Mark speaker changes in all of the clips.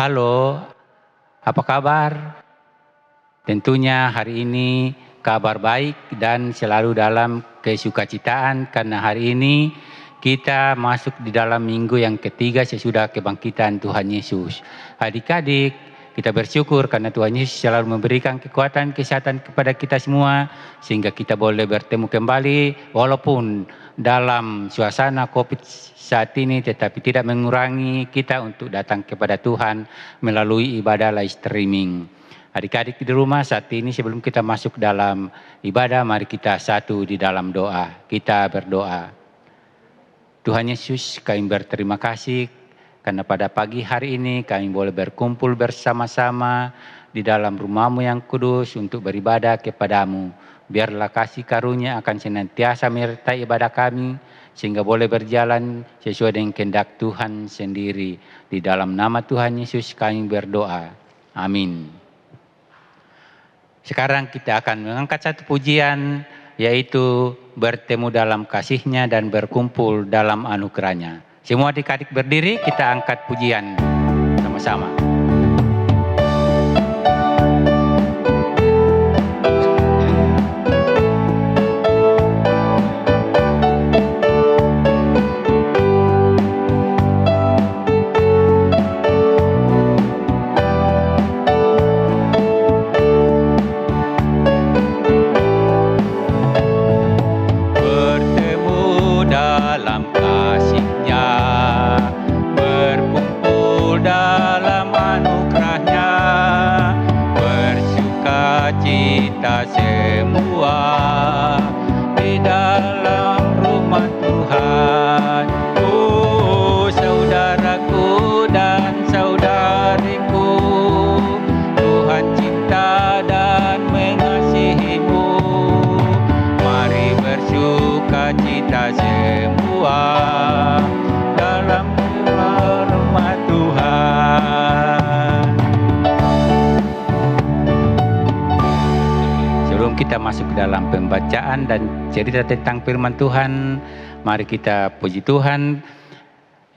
Speaker 1: Halo, apa kabar? Tentunya hari ini kabar baik dan selalu dalam kesukacitaan karena hari ini kita masuk di dalam minggu yang ketiga sesudah kebangkitan Tuhan Yesus. Adik-adik, kita bersyukur karena Tuhan Yesus selalu memberikan kekuatan, kesehatan kepada kita semua sehingga kita boleh bertemu kembali walaupun dalam suasana COVID saat ini, tetapi tidak mengurangi kita untuk datang kepada Tuhan melalui ibadah live streaming. Adik-adik di rumah saat ini sebelum kita masuk dalam ibadah, mari kita satu di dalam doa. Kita berdoa. Tuhan Yesus, kami berterima kasih karena pada pagi hari ini kami boleh berkumpul bersama-sama di dalam rumah-Mu yang kudus untuk beribadah kepadamu. Biarlah kasih karunia akan senantiasa menyertai ibadah kami, sehingga boleh berjalan sesuai dengan kehendak Tuhan sendiri. Di dalam nama Tuhan Yesus kami berdoa. Amin. Sekarang kita akan mengangkat satu pujian, yaitu bertemu dalam kasih-Nya dan berkumpul dalam anugerah-Nya. Semua adik-adik berdiri, kita angkat pujian sama-sama. Kita masuk dalam pembacaan dan cerita tentang firman Tuhan. Mari kita puji Tuhan,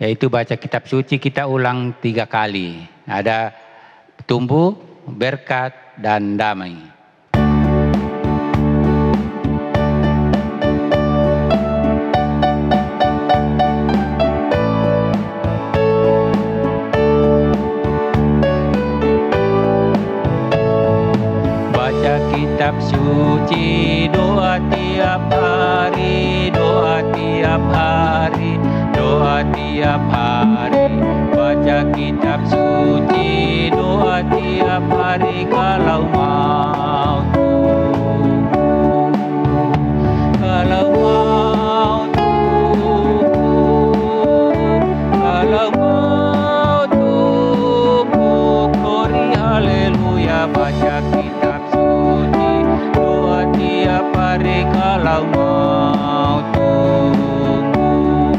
Speaker 1: yaitu baca kitab suci kita ulang 3 kali. Ada tumbuh, berkat, dan damai. Kitab suci, doa tiap hari, doa tiap hari, doa tiap hari. Baca kitab suci, doa tiap hari kalau mau tunggu. Kalau mau tunggu, kalau mau tunggu, glory haleluya. Baca kitab tiap hari kalau mau tunggu.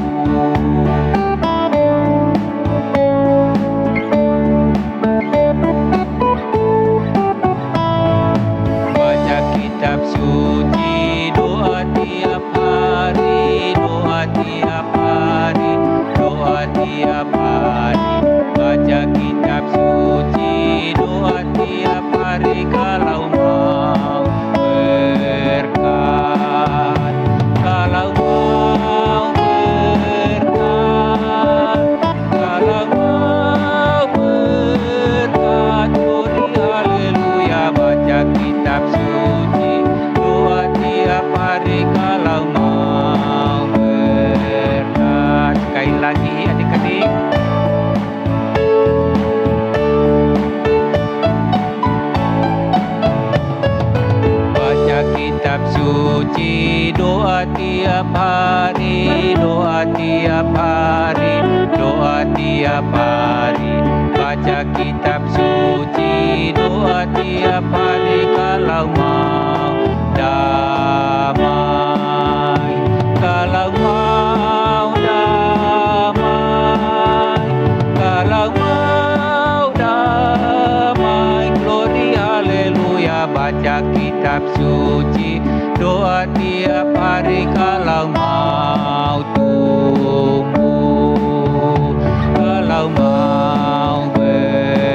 Speaker 1: Baca kitab suci, doa tiap hari, doa tiap hari, doa tiap hari. Baca kitab suci, doa tiap hari kalau mau berkat, kalau mau berkat, kalau mau berkat, glory haleluya. Baca kitab suci, doa tiap hari kalau mau berkat. Sekali lagi adik-adik. Kitab suci, doa tiap hari, doa tiap hari, doa tiap hari. Baca kitab suci, doa tiap hari kalau mau damai, kalau mau damai, kalau mau damai, glory haleluya. Baca kitab suci, doa tiap hari kalau mau tumbuh, kalau mau ber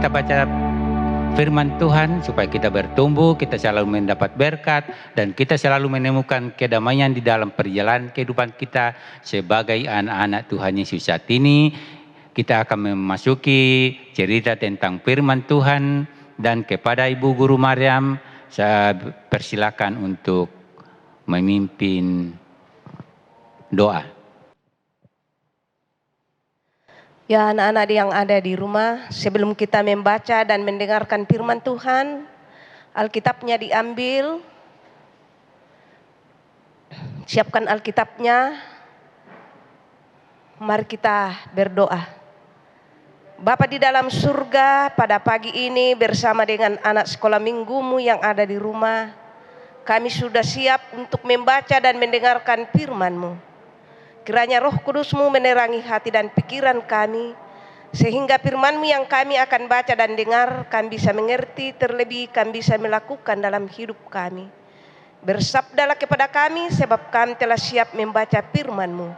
Speaker 1: kita baca firman Tuhan supaya kita bertumbuh, kita selalu mendapat berkat, dan kita selalu menemukan kedamaian di dalam perjalanan kehidupan kita sebagai anak-anak Tuhan Yesus. Saat ini kita akan memasuki cerita tentang firman Tuhan, dan kepada Ibu Guru Maryam saya persilakan untuk memimpin doa.
Speaker 2: Ya, anak-anak yang ada di rumah, sebelum kita membaca dan mendengarkan firman Tuhan, Alkitabnya diambil. Siapkan Alkitabnya. Mari kita berdoa. Bapa di dalam surga, pada pagi ini bersama dengan anak sekolah minggumu yang ada di rumah, kami sudah siap untuk membaca dan mendengarkan firman-Mu. Kiranya Roh Kudus-Mu menerangi hati dan pikiran kami, sehingga firman-Mu yang kami akan baca dan dengar, kami bisa mengerti, terlebih kami bisa melakukan dalam hidup kami. Bersabdalah kepada kami, sebab kami telah siap membaca firman-Mu.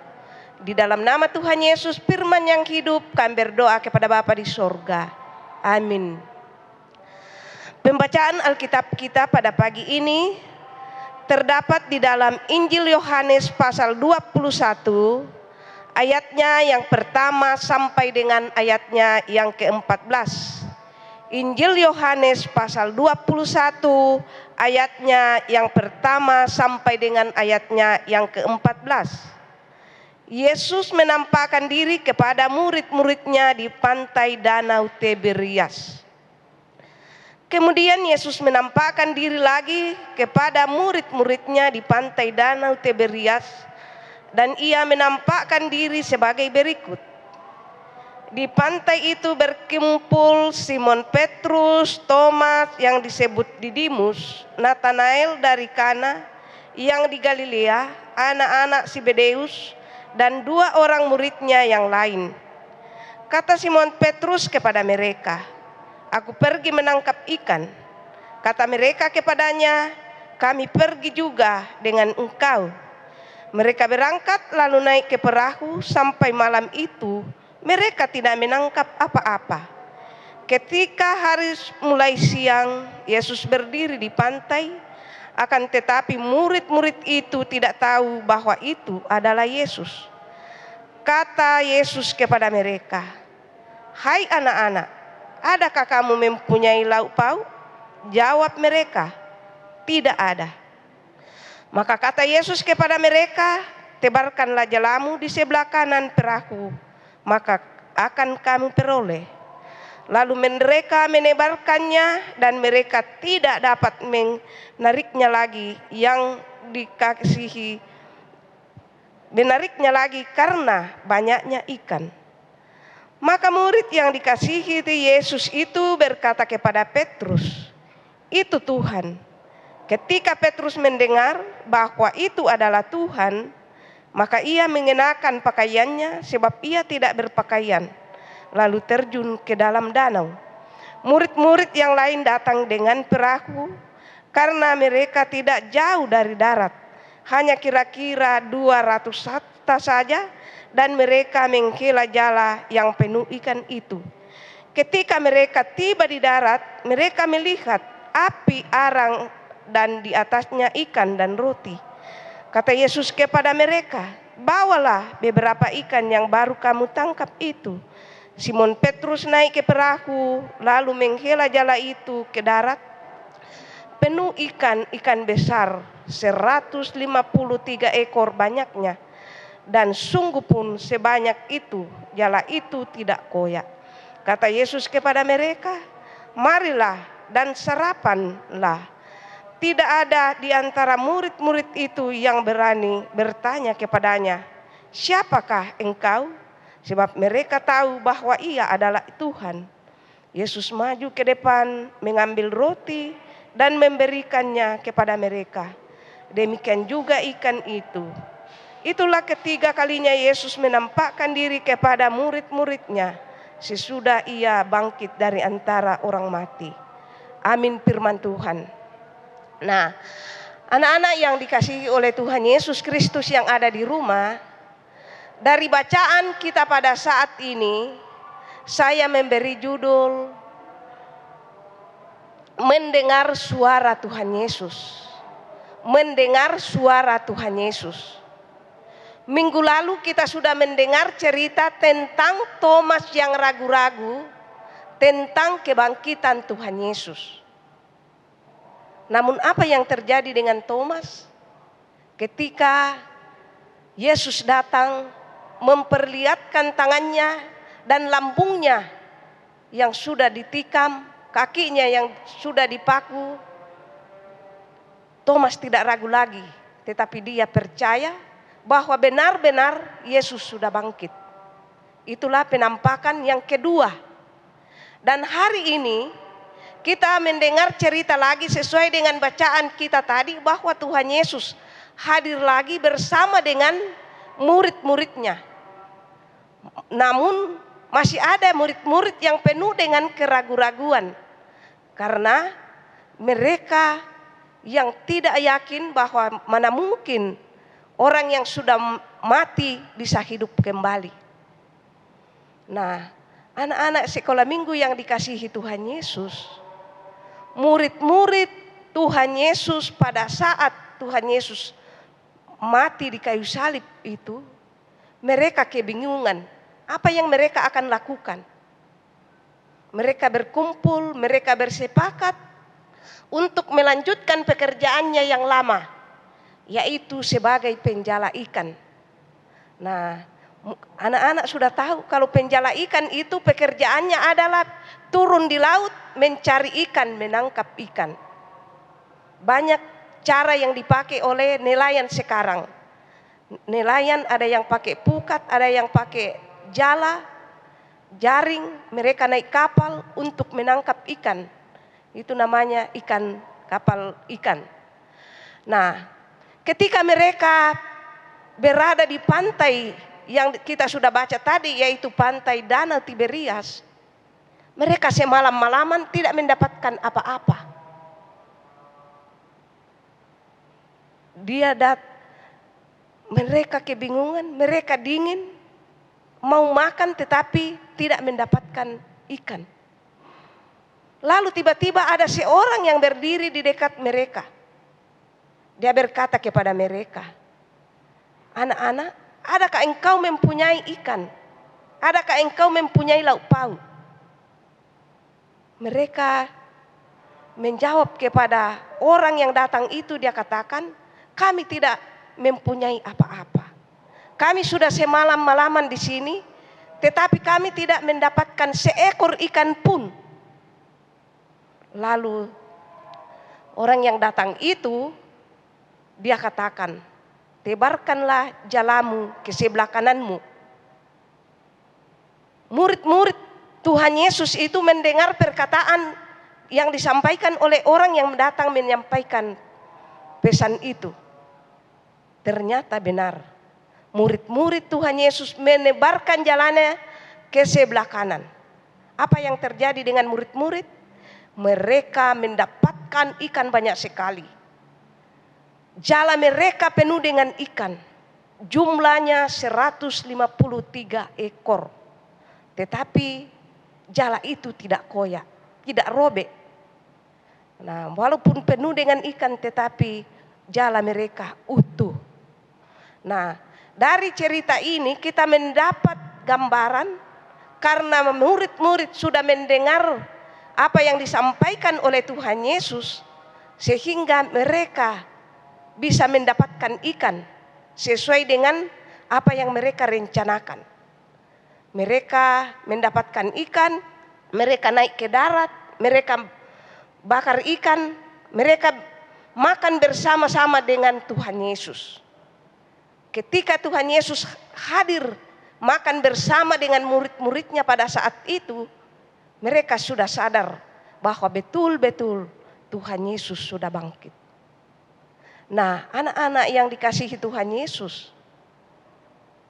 Speaker 2: Di dalam nama Tuhan Yesus, firman yang hidup, kami berdoa kepada Bapa di sorga. Amin. Pembacaan Alkitab kita pada pagi ini terdapat di dalam Injil Yohanes pasal 21, ayatnya yang pertama sampai dengan ayatnya yang ke-14. Injil Yohanes pasal 21, ayatnya yang pertama sampai dengan ayatnya yang ke-14. Yesus menampakkan diri kepada murid-muridnya di pantai Danau Tiberias. Kemudian Yesus menampakkan diri lagi kepada murid-muridnya di pantai Danau Tiberias, dan ia menampakkan diri sebagai berikut. Di pantai itu berkumpul Simon Petrus, Thomas yang disebut Didimus, Natanael dari Kana yang di Galilea, anak-anak Zebedeus, dan 2 orang muridnya yang lain. Kata Simon Petrus kepada mereka, "Aku pergi menangkap ikan." Kata mereka kepadanya, "Kami pergi juga dengan engkau." Mereka berangkat lalu naik ke perahu. Sampai malam itu mereka tidak menangkap apa-apa. Ketika hari mulai siang, Yesus berdiri di pantai. Akan tetapi murid-murid itu tidak tahu bahwa itu adalah Yesus. Kata Yesus kepada mereka, "Hai anak-anak, adakah kamu mempunyai lauk pauk?" Jawab mereka, "Tidak ada." Maka kata Yesus kepada mereka, "Tebarkanlah jalamu di sebelah kanan perahu, maka akan kamu peroleh." Lalu mereka menebarkannya, dan mereka tidak dapat menariknya lagi karena banyaknya ikan. Maka murid yang dikasihi Yesus itu berkata kepada Petrus, "Itu Tuhan." Ketika Petrus mendengar bahwa itu adalah Tuhan, maka ia mengenakan pakaiannya sebab ia tidak berpakaian, lalu terjun ke dalam danau. Murid-murid yang lain datang dengan perahu karena mereka tidak jauh dari darat, hanya kira-kira 200 hasta saja, dan mereka menghela jala yang penuh ikan itu. Ketika mereka tiba di darat, mereka melihat api arang dan di atasnya ikan dan roti. Kata Yesus kepada mereka, "Bawalah beberapa ikan yang baru kamu tangkap itu." Simon Petrus naik ke perahu, lalu menghela jala itu ke darat, penuh ikan besar, 153 ekor banyaknya, dan sungguh pun sebanyak itu, jala itu tidak koyak. Kata Yesus kepada mereka, "Marilah dan sarapanlah." Tidak ada di antara murid-murid itu yang berani bertanya kepadanya, "Siapakah engkau?" Sebab mereka tahu bahwa ia adalah Tuhan. Yesus maju ke depan, mengambil roti dan memberikannya kepada mereka. Demikian juga ikan itu. Itulah ketiga kalinya Yesus menampakkan diri kepada murid-muridnya sesudah ia bangkit dari antara orang mati. Amin, firman Tuhan. Nah, anak-anak yang dikasihi oleh Tuhan Yesus Kristus yang ada di rumah, dari bacaan kita pada saat ini, saya memberi judul mendengar suara Tuhan Yesus. Mendengar suara Tuhan Yesus. Minggu lalu kita sudah mendengar cerita tentang Thomas yang ragu-ragu tentang kebangkitan Tuhan Yesus. Namun apa yang terjadi dengan Thomas? Ketika Yesus datang memperlihatkan tangannya dan lambungnya yang sudah ditikam, kakinya yang sudah dipaku, Thomas tidak ragu lagi, tetapi dia percaya bahwa benar-benar Yesus sudah bangkit. Itulah penampakan yang kedua. Dan hari ini kita mendengar cerita lagi sesuai dengan bacaan kita tadi bahwa Tuhan Yesus hadir lagi bersama dengan murid-muridnya. Namun masih ada murid-murid yang penuh dengan keraguan-raguan. Karena mereka yang tidak yakin bahwa mana mungkin orang yang sudah mati bisa hidup kembali. Nah, anak-anak sekolah minggu yang dikasihi Tuhan Yesus, murid-murid Tuhan Yesus pada saat Tuhan Yesus mati di kayu salib itu, mereka kebingungan apa yang mereka akan lakukan. Mereka berkumpul, mereka bersepakat untuk melanjutkan pekerjaannya yang lama, yaitu sebagai penjala ikan. Nah, anak-anak sudah tahu kalau penjala ikan itu pekerjaannya adalah turun di laut mencari ikan, menangkap ikan. Banyak cara yang dipakai oleh nelayan sekarang. Nelayan ada yang pakai pukat, ada yang pakai jala, jaring, mereka naik kapal untuk menangkap ikan. Itu namanya ikan, kapal ikan. Nah, ketika mereka berada di pantai yang kita sudah baca tadi, yaitu pantai Danau Tiberias, mereka semalam-malaman tidak mendapatkan apa-apa. Mereka kebingungan, mereka dingin, mau makan tetapi tidak mendapatkan ikan. Lalu tiba-tiba ada seorang yang berdiri di dekat mereka. Dia berkata kepada mereka, "Anak-anak, adakah engkau mempunyai ikan? Adakah engkau mempunyai lauk pauk?" Mereka menjawab kepada orang yang datang itu, dia katakan, "Kami tidak mempunyai apa-apa. Kami sudah semalam-malaman di sini, tetapi kami tidak mendapatkan seekor ikan pun." Lalu orang yang datang itu, dia katakan, "Tebarkanlah jalamu ke sebelah kananmu." Murid-murid Tuhan Yesus itu mendengar perkataan yang disampaikan oleh orang yang datang menyampaikan pesan itu. Ternyata benar. Murid-murid Tuhan Yesus menebarkan jalannya ke sebelah kanan. Apa yang terjadi dengan murid-murid? Mereka mendapatkan ikan banyak sekali. Jala mereka penuh dengan ikan. Jumlahnya 153 ekor. Tetapi jala itu tidak koyak, tidak robek. Nah, walaupun penuh dengan ikan tetapi jala mereka utuh. Nah, dari cerita ini kita mendapat gambaran karena murid-murid sudah mendengar apa yang disampaikan oleh Tuhan Yesus, sehingga mereka bisa mendapatkan ikan sesuai dengan apa yang mereka rencanakan. Mereka mendapatkan ikan, mereka naik ke darat, mereka bakar ikan, mereka makan bersama-sama dengan Tuhan Yesus. Ketika Tuhan Yesus hadir makan bersama dengan murid-muridnya pada saat itu, mereka sudah sadar bahwa betul-betul Tuhan Yesus sudah bangkit. Nah, anak-anak yang dikasihi Tuhan Yesus,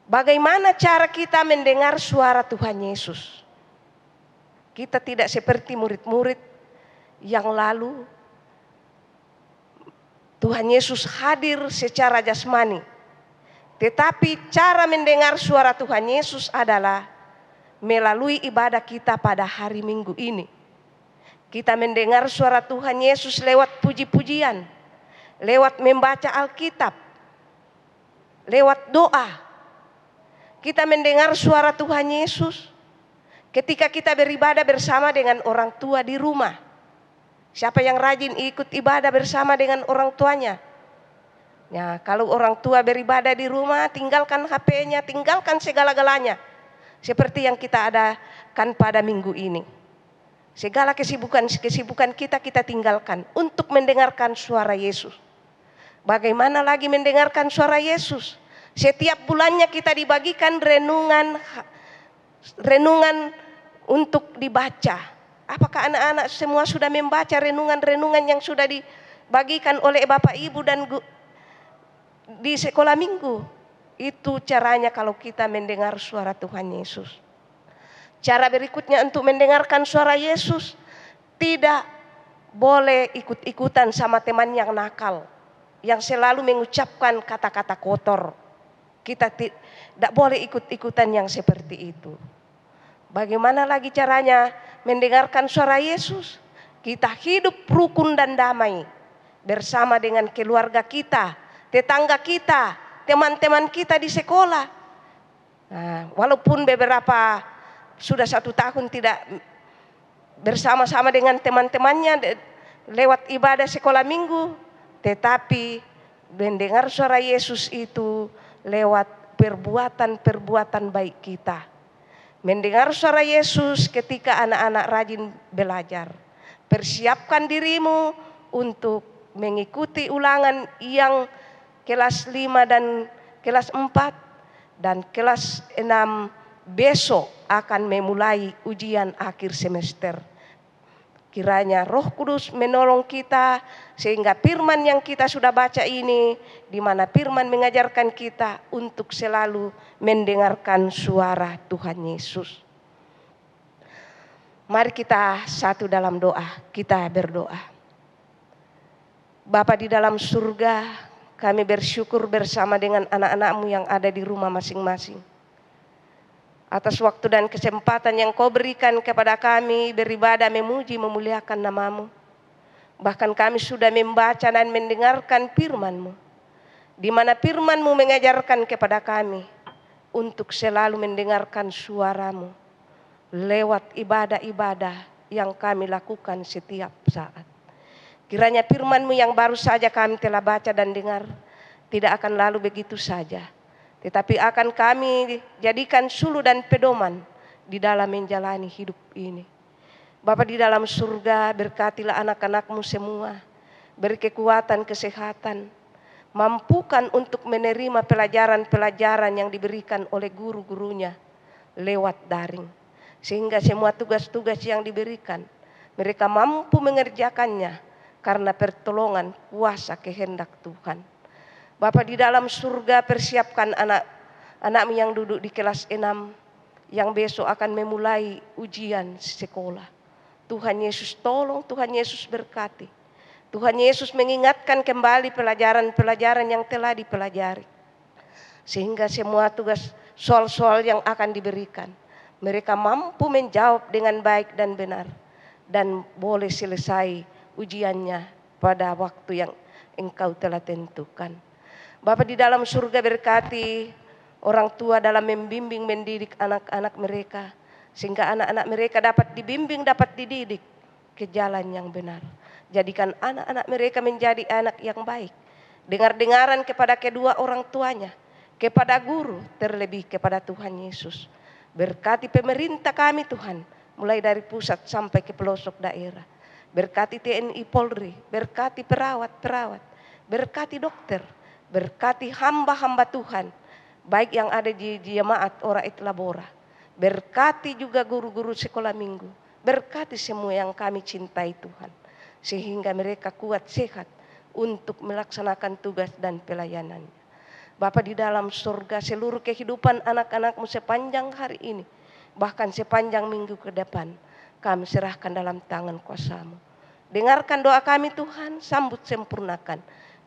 Speaker 2: bagaimana cara kita mendengar suara Tuhan Yesus? Kita tidak seperti murid-murid yang lalu. Tuhan Yesus hadir secara jasmani. Tetapi cara mendengar suara Tuhan Yesus adalah melalui ibadah kita pada hari Minggu ini. Kita mendengar suara Tuhan Yesus lewat puji-pujian, lewat membaca Alkitab, lewat doa. Kita mendengar suara Tuhan Yesus ketika kita beribadah bersama dengan orang tua di rumah. Siapa yang rajin ikut ibadah bersama dengan orang tuanya? Ya, kalau orang tua beribadah di rumah, tinggalkan HP-nya, tinggalkan segala-galanya. Seperti yang kita adakan pada minggu ini. Segala kesibukan kita tinggalkan untuk mendengarkan suara Yesus. Bagaimana lagi mendengarkan suara Yesus? Setiap bulannya kita dibagikan renungan untuk dibaca. Apakah anak-anak semua sudah membaca renungan-renungan yang sudah dibagikan oleh Bapak Ibu dan di sekolah minggu? Itu caranya kalau kita mendengar suara Tuhan Yesus. Cara berikutnya untuk mendengarkan suara Yesus, tidak boleh ikut-ikutan sama teman yang nakal, yang selalu mengucapkan kata-kata kotor. Kita tidak boleh ikut-ikutan yang seperti itu. Bagaimana lagi caranya mendengarkan suara Yesus? Kita hidup rukun dan damai bersama dengan keluarga kita, tetangga kita, teman-teman kita di sekolah. Nah, walaupun beberapa sudah 1 tahun tidak bersama-sama dengan teman-temannya lewat ibadah sekolah minggu, tetapi mendengar suara Yesus itu lewat perbuatan-perbuatan baik kita. Mendengar suara Yesus ketika anak-anak rajin belajar. Persiapkan dirimu untuk mengikuti ulangan yang kelas 5 dan kelas 4 dan kelas 6 besok akan memulai ujian akhir semester. Kiranya Roh Kudus menolong kita sehingga firman yang kita sudah baca ini, di mana firman mengajarkan kita untuk selalu mendengarkan suara Tuhan Yesus. Mari kita satu dalam doa, kita berdoa. Bapa di dalam surga, kami bersyukur bersama dengan anak-anak-Mu yang ada di rumah masing-masing. Atas waktu dan kesempatan yang Kau berikan kepada kami beribadah, memuji, memuliakan nama-Mu. Bahkan kami sudah membaca dan mendengarkan firman-Mu, di mana firman-Mu mengajarkan kepada kami untuk selalu mendengarkan suara-Mu lewat ibadah-ibadah yang kami lakukan setiap saat. Kiranya firman-Mu yang baru saja kami telah baca dan dengar tidak akan lalu begitu saja, tetapi akan kami jadikan suluh dan pedoman di dalam menjalani hidup ini. Bapa di dalam surga, berkatilah anak-anak-Mu semua. Beri kekuatan, kesehatan. Mampukan untuk menerima pelajaran-pelajaran yang diberikan oleh guru-gurunya lewat daring. Sehingga semua tugas-tugas yang diberikan, mereka mampu mengerjakannya karena pertolongan kuasa kehendak Tuhan. Bapa di dalam surga, persiapkan anak-anak-Mu yang duduk di kelas 6 yang besok akan memulai ujian sekolah. Tuhan Yesus tolong, Tuhan Yesus berkati. Tuhan Yesus mengingatkan kembali pelajaran-pelajaran yang telah dipelajari. Sehingga semua tugas soal-soal yang akan diberikan, mereka mampu menjawab dengan baik dan benar. Dan boleh selesai ujiannya pada waktu yang Engkau telah tentukan. Bapa di dalam surga, berkati orang tua dalam membimbing mendidik anak-anak mereka, sehingga anak-anak mereka dapat dibimbing, dapat dididik ke jalan yang benar. Jadikan anak-anak mereka menjadi anak yang baik, dengar-dengaran kepada kedua orang tuanya, kepada guru, terlebih kepada Tuhan Yesus. Berkati pemerintah kami Tuhan, mulai dari pusat sampai ke pelosok daerah. Berkati TNI Polri, berkati perawat-perawat, berkati dokter, berkati hamba-hamba Tuhan, baik yang ada di jemaat Ora-et Labora. Berkati juga guru-guru sekolah minggu. Berkati semua yang kami cintai Tuhan, sehingga mereka kuat sehat untuk melaksanakan tugas dan pelayanannya. Bapa di dalam surga, seluruh kehidupan anak-anak-Mu sepanjang hari ini, bahkan sepanjang minggu ke depan, kami serahkan dalam tangan kuasa-Mu. Dengarkan doa kami Tuhan, sambut sempurnakan.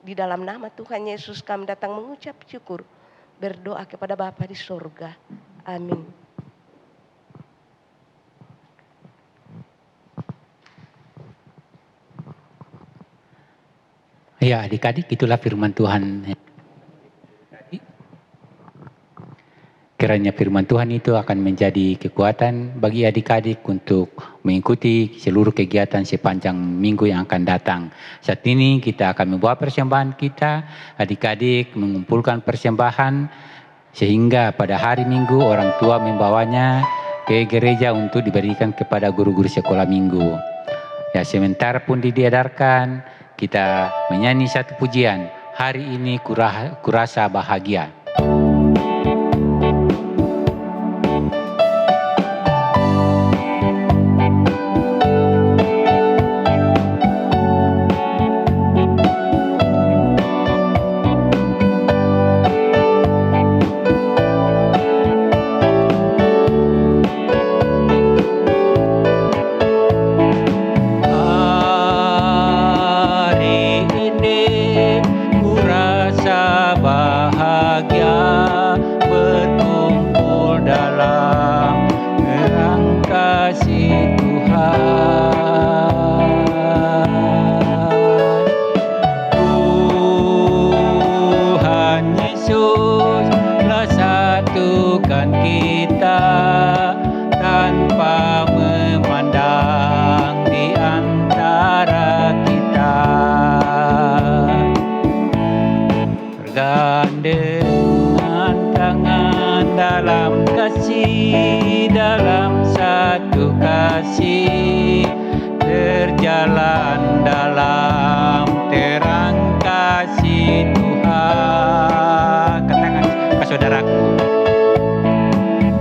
Speaker 2: Di dalam nama Tuhan Yesus kami datang mengucap syukur, berdoa kepada Bapa di surga. Amin.
Speaker 1: Ya, adik-adik, itulah firman Tuhan. Kiranya firman Tuhan itu akan menjadi kekuatan bagi adik-adik untuk mengikuti seluruh kegiatan sepanjang minggu yang akan datang. Saat ini kita akan membawa persembahan kita, adik-adik mengumpulkan persembahan, sehingga pada hari Minggu orang tua membawanya ke gereja untuk diberikan kepada guru-guru sekolah minggu. Ya, sementara pun diedarkan, kita menyanyi satu pujian, hari ini kurasa bahagia. Berjalan dalam terang kasih Tuhan. Katakan ke saudaraku,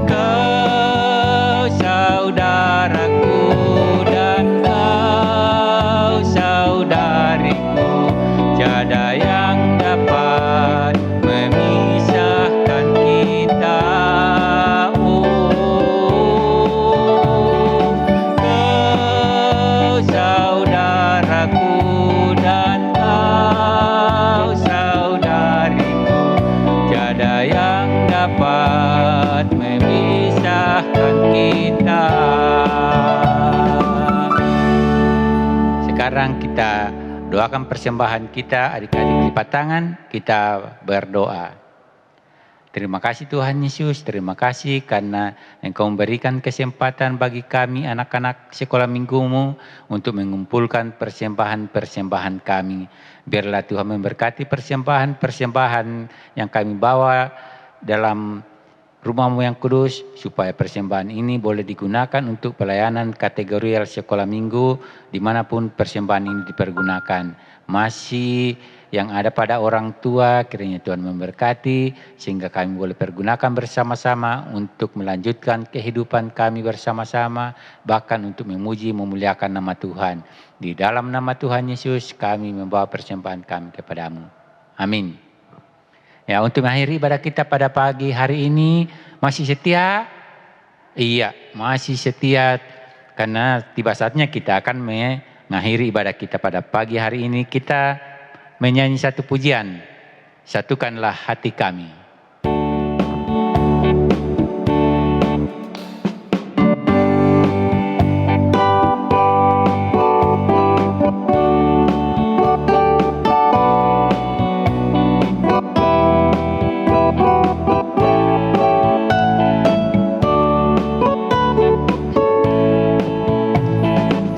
Speaker 1: kau saudaraku dan kau saudariku, tiada yang dapat memisahkan kita. Dapat memisahkan kita. Sekarang kita doakan persembahan kita, adik-adik lipat tangan, kita berdoa. Terima kasih Tuhan Yesus, terima kasih karena Engkau memberikan kesempatan bagi kami anak-anak sekolah minggumu untuk mengumpulkan persembahan-persembahan kami. Biarlah Tuhan memberkati persembahan-persembahan yang kami bawa dalam rumah-Mu yang kudus, supaya persembahan ini boleh digunakan untuk pelayanan kategorial sekolah minggu dimanapun persembahan ini dipergunakan. Masih yang ada pada orang tua, kiranya Tuhan memberkati sehingga kami boleh pergunakan bersama-sama untuk melanjutkan kehidupan kami bersama-sama, bahkan untuk memuji memuliakan nama Tuhan. Di dalam nama Tuhan Yesus kami membawa persembahan kami kepadamu. Amin. Ya, untuk mengakhiri ibadah kita pada pagi hari ini, masih setia? Iya, masih setia, karena tiba saatnya kita akan mengakhiri ibadah kita pada pagi hari ini. Kita menyanyi satu pujian, satukanlah hati kami.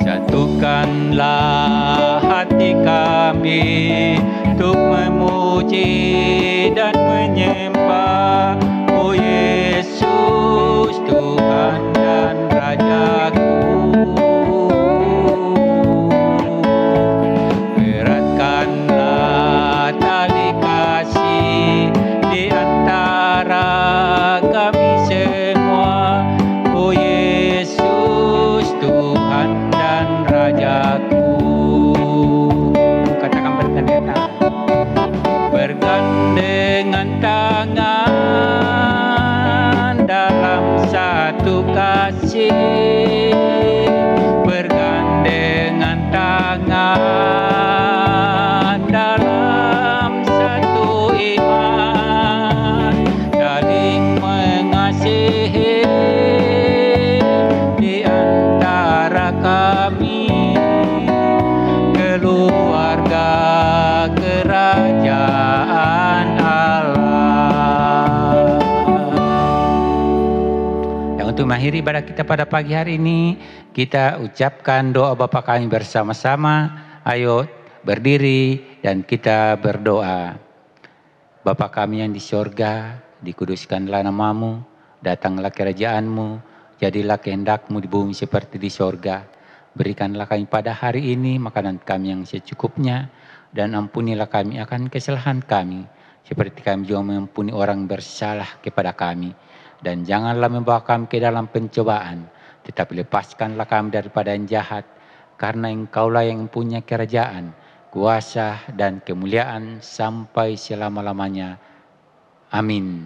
Speaker 1: Satukanlah hati kami untuk memuji dan menyembah, oh Yesus Tuhan dan Rajaku. Eratkanlah tali kasih di antara kami semua, oh Yesus Tuhan dan Rajaku. Katakan bergandengan tangan dalam satu kasih, bergandengan tangan dalam satu iman, saling mengasihi di antara kami, keluarga Sebelum mengakhiri ibadah kita pada pagi hari ini, kita ucapkan doa Bapa kami bersama-sama. Ayo berdiri dan kita berdoa. Bapa kami yang di sorga, dikuduskanlah namamu, datanglah kerajaanmu, jadilah kehendakmu di bumi seperti di sorga. Berikanlah kami pada hari ini makanan kami yang secukupnya, dan ampunilah kami akan kesalahan kami, seperti kami juga mengampuni orang bersalah kepada kami. Dan janganlah membawa kami ke dalam pencobaan, tetapi lepaskanlah kami daripada yang jahat, karena Engkaulah yang punya kerajaan, kuasa dan kemuliaan sampai selama-lamanya. Amin.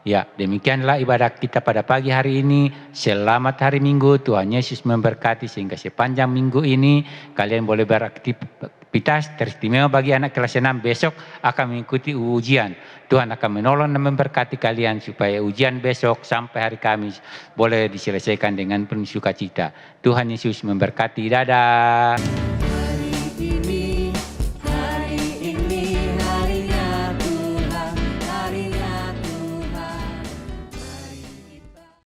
Speaker 1: Ya, demikianlah ibadah kita pada pagi hari ini. Selamat hari Minggu, Tuhan Yesus memberkati sehingga sepanjang minggu ini kalian boleh beraktivitas teristimewa. Bagi anak kelas 6 besok akan mengikuti ujian. Tuhan akan menolong dan memberkati kalian supaya ujian besok sampai hari Kamis boleh diselesaikan dengan penuh sukacita. Tuhan Yesus memberkati. Dadah.